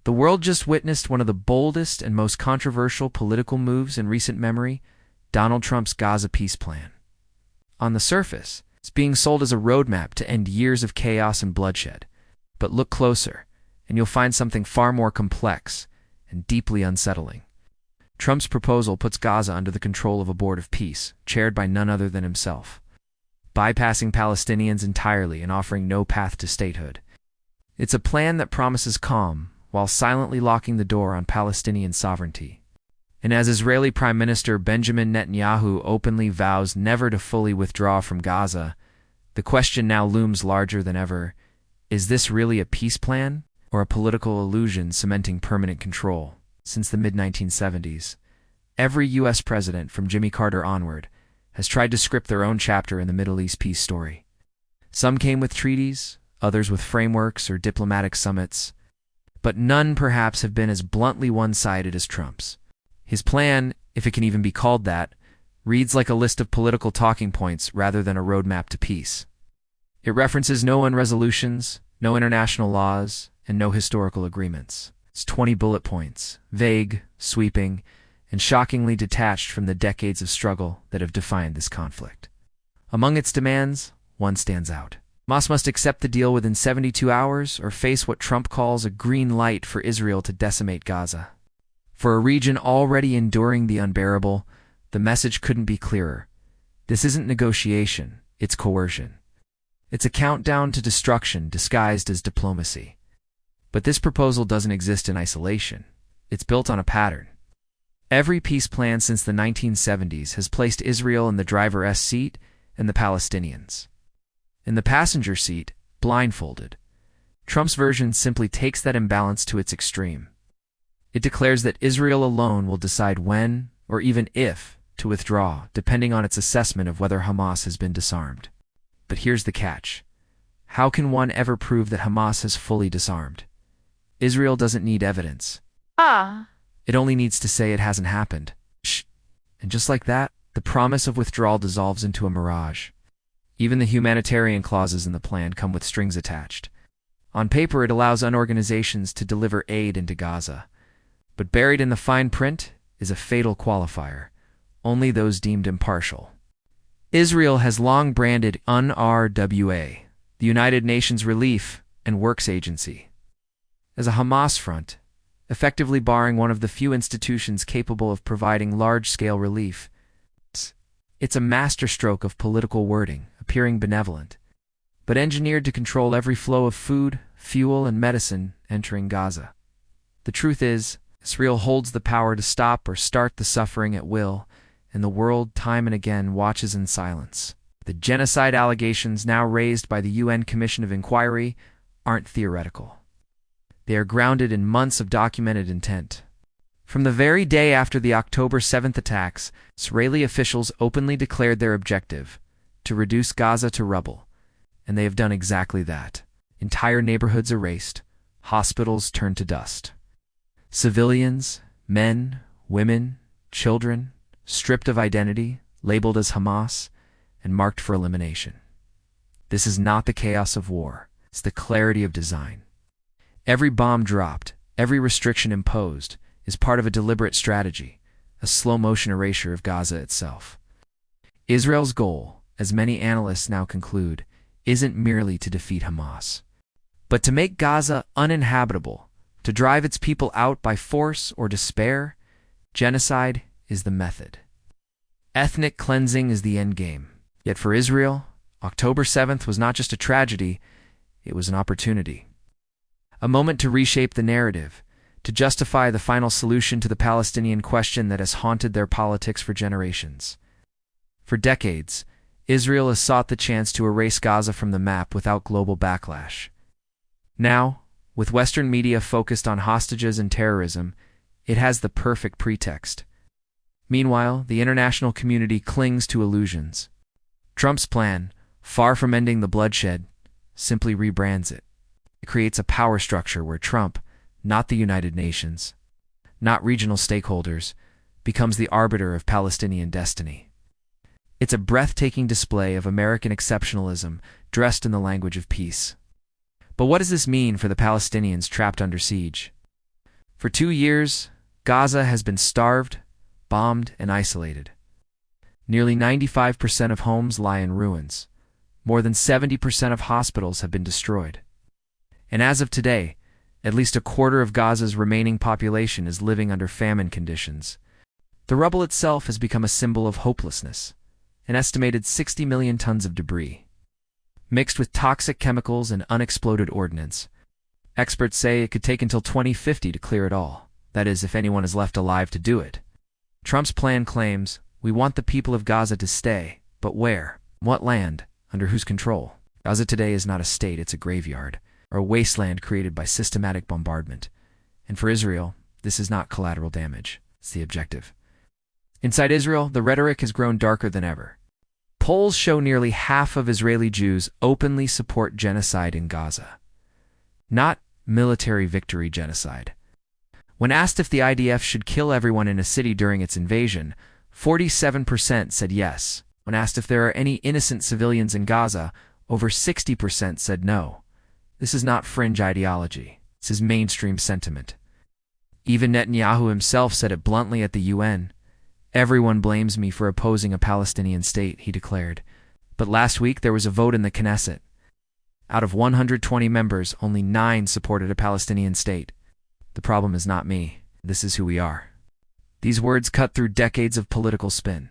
The world just witnessed one of the boldest and most controversial political moves in recent memory, Donald Trump's Gaza peace plan. On the surface, it's being sold as a roadmap to end years of chaos and bloodshed. But look closer, and you'll find something far more complex and deeply unsettling. Trump's proposal puts Gaza under the control of a board of peace, chaired by none other than himself, bypassing Palestinians entirely and offering no path to statehood. It's a plan that promises calm, while silently locking the door on Palestinian sovereignty. And as Israeli Prime Minister Benjamin Netanyahu openly vows never to fully withdraw from Gaza, the question now looms larger than ever: is this really a peace plan, or a political illusion cementing permanent control? Since the mid-1970s, every U.S. president, from Jimmy Carter onward, has tried to script their own chapter in the Middle East peace story. Some came with treaties, others with frameworks or diplomatic summits, but none perhaps have been as bluntly one-sided as Trump's. His plan, if it can even be called that, reads like a list of political talking points rather than a roadmap to peace. It references no UN resolutions, no international laws, and no historical agreements. It's 20 bullet points, vague, sweeping, and shockingly detached from the decades of struggle that have defined this conflict. Among its demands, one stands out. Hamas must accept the deal within 72 hours or face what Trump calls a green light for Israel to decimate Gaza. For a region already enduring the unbearable, the message couldn't be clearer. This isn't negotiation, it's coercion. It's a countdown to destruction disguised as diplomacy. But this proposal doesn't exist in isolation. It's built on a pattern. Every peace plan since the 1970s has placed Israel in the driver's seat and the Palestinians in the passenger seat, blindfolded. Trump's version simply takes that imbalance to its extreme. It declares that Israel alone will decide when, or even if, to withdraw, depending on its assessment of whether Hamas has been disarmed. But here's the catch. How can one ever prove that Hamas has fully disarmed? Israel doesn't need evidence. It only needs to say it hasn't happened. Shh. And just like that, the promise of withdrawal dissolves into a mirage. Even the humanitarian clauses in the plan come with strings attached. On paper, it allows organizations to deliver aid into Gaza. But buried in the fine print is a fatal qualifier: only those deemed impartial. Israel has long branded UNRWA, the United Nations Relief and Works Agency, as a Hamas front, effectively barring one of the few institutions capable of providing large-scale relief. It's a masterstroke of political wording, appearing benevolent, but engineered to control every flow of food, fuel, and medicine entering Gaza. The truth is, Israel holds the power to stop or start the suffering at will, and the world time and again watches in silence. The genocide allegations now raised by the UN Commission of Inquiry aren't theoretical. They are grounded in months of documented intent. From the very day after the October 7th attacks, Israeli officials openly declared their objective: to reduce Gaza to rubble. And they have done exactly that. Entire neighborhoods erased, hospitals turned to dust. Civilians, men, women, children, stripped of identity, labeled as Hamas, and marked for elimination. This is not the chaos of war, it's the clarity of design. Every bomb dropped, every restriction imposed, is part of a deliberate strategy, a slow-motion erasure of Gaza itself. Israel's goal, as many analysts now conclude, isn't merely to defeat Hamas, but to make Gaza uninhabitable, to drive its people out by force or despair. Genocide is the method. Ethnic cleansing is the endgame. Yet for Israel, October 7th was not just a tragedy, it was an opportunity. A moment to reshape the narrative, to justify the final solution to the Palestinian question that has haunted their politics for generations. For decades, Israel has sought the chance to erase Gaza from the map without global backlash. Now, with Western media focused on hostages and terrorism, it has the perfect pretext. Meanwhile, the international community clings to illusions. Trump's plan, far from ending the bloodshed, simply rebrands it. It creates a power structure where Trump, not the United Nations, not regional stakeholders, becomes the arbiter of Palestinian destiny. It's a breathtaking display of American exceptionalism dressed in the language of peace. But what does this mean for the Palestinians trapped under siege? For 2 years, Gaza has been starved, bombed, and isolated. Nearly 95% of homes lie in ruins. More than 70% of hospitals have been destroyed. And as of today, at least a quarter of Gaza's remaining population is living under famine conditions. The rubble itself has become a symbol of hopelessness, an estimated 60 million tons of debris, mixed with toxic chemicals and unexploded ordnance. Experts say it could take until 2050 to clear it all. That is, if anyone is left alive to do it. Trump's plan claims, "We want the people of Gaza to stay, but where? What land? Under whose control?" Gaza today is not a state, it's a graveyard, or a wasteland created by systematic bombardment. And for Israel, this is not collateral damage, it's the objective. Inside Israel, the rhetoric has grown darker than ever. Polls show nearly half of Israeli Jews openly support genocide in Gaza. Not military victory genocide. When asked if the IDF should kill everyone in a city during its invasion, 47% said yes. When asked if there are any innocent civilians in Gaza, over 60% said no. This is not fringe ideology. This is mainstream sentiment. Even Netanyahu himself said it bluntly at the UN. "Everyone blames me for opposing a Palestinian state," he declared. But last week there was a vote in the Knesset. Out of 120 members, only 9 supported a Palestinian state. The problem is not me. This is who we are. These words cut through decades of political spin.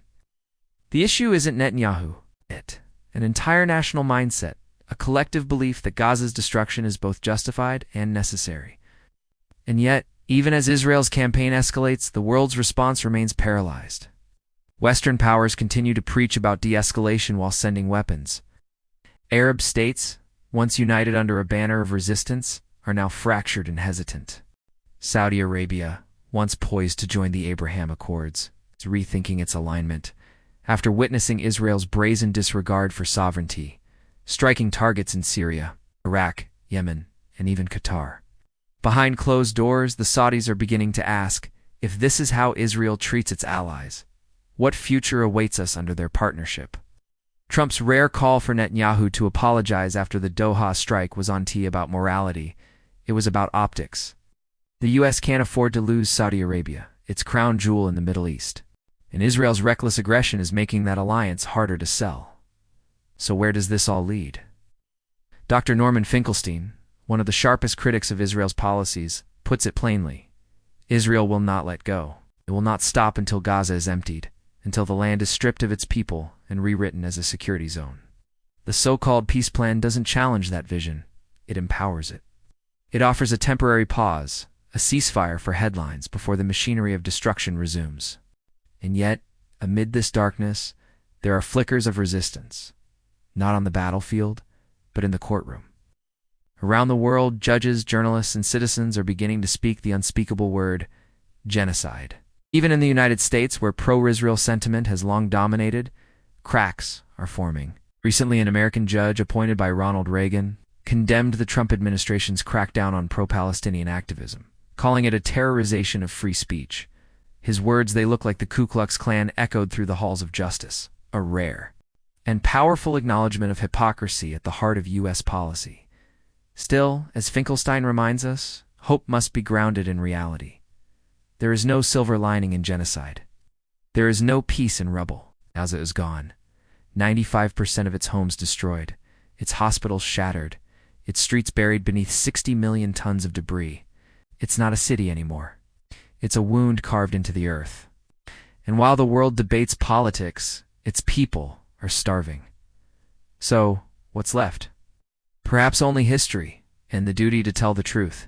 The issue isn't Netanyahu. An entire national mindset, a collective belief that Gaza's destruction is both justified and necessary. And yet, even as Israel's campaign escalates, the world's response remains paralyzed. Western powers continue to preach about de-escalation while sending weapons. Arab states, once united under a banner of resistance, are now fractured and hesitant. Saudi Arabia, once poised to join the Abraham Accords, is rethinking its alignment after witnessing Israel's brazen disregard for sovereignty, striking targets in Syria, Iraq, Yemen, and even Qatar. Behind closed doors, the Saudis are beginning to ask, if this is how Israel treats its allies, what future awaits us under their partnership? Trump's rare call for Netanyahu to apologize after the Doha strike was on T about morality. It was about optics. The U.S. can't afford to lose Saudi Arabia, its crown jewel in the Middle East. And Israel's reckless aggression is making that alliance harder to sell. So where does this all lead? Dr. Norman Finkelstein, one of the sharpest critics of Israel's policies, puts it plainly. Israel will not let go. It will not stop until Gaza is emptied, until the land is stripped of its people and rewritten as a security zone. The so-called peace plan doesn't challenge that vision. It empowers it. It offers a temporary pause, a ceasefire for headlines before the machinery of destruction resumes. And yet, amid this darkness, there are flickers of resistance. Not on the battlefield, but in the courtroom. Around the world, judges, journalists, and citizens are beginning to speak the unspeakable word, genocide. Even in the United States, where pro-Israel sentiment has long dominated, cracks are forming. Recently, an American judge appointed by Ronald Reagan condemned the Trump administration's crackdown on pro-Palestinian activism, calling it a terrorization of free speech. His words, they look like the Ku Klux Klan, echoed through the halls of justice, a rare and powerful acknowledgement of hypocrisy at the heart of U.S. policy. Still, as Finkelstein reminds us, hope must be grounded in reality. There is no silver lining in genocide. There is no peace in rubble. Gaza is gone. 95% of its homes destroyed, its hospitals shattered, its streets buried beneath 60 million tons of debris. It's not a city anymore. It's a wound carved into the earth. And while the world debates politics, its people are starving. So, what's left? Perhaps only history, and the duty to tell the truth.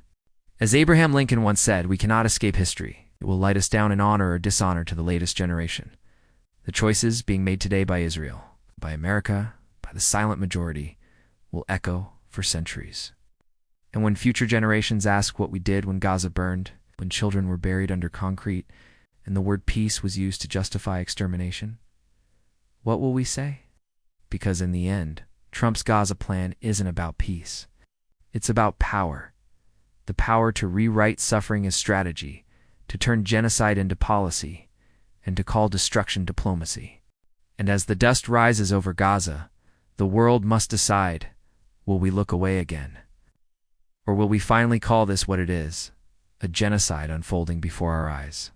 As Abraham Lincoln once said, we cannot escape history. It will light us down in honor or dishonor to the latest generation. The choices being made today by Israel, by America, by the silent majority, will echo for centuries. And when future generations ask what we did when Gaza burned, when children were buried under concrete, and the word peace was used to justify extermination, what will we say? Because in the end, Trump's Gaza plan isn't about peace. It's about power. The power to rewrite suffering as strategy, to turn genocide into policy, and to call destruction diplomacy. And as the dust rises over Gaza, the world must decide, will we look away again? Or will we finally call this what it is, a genocide unfolding before our eyes.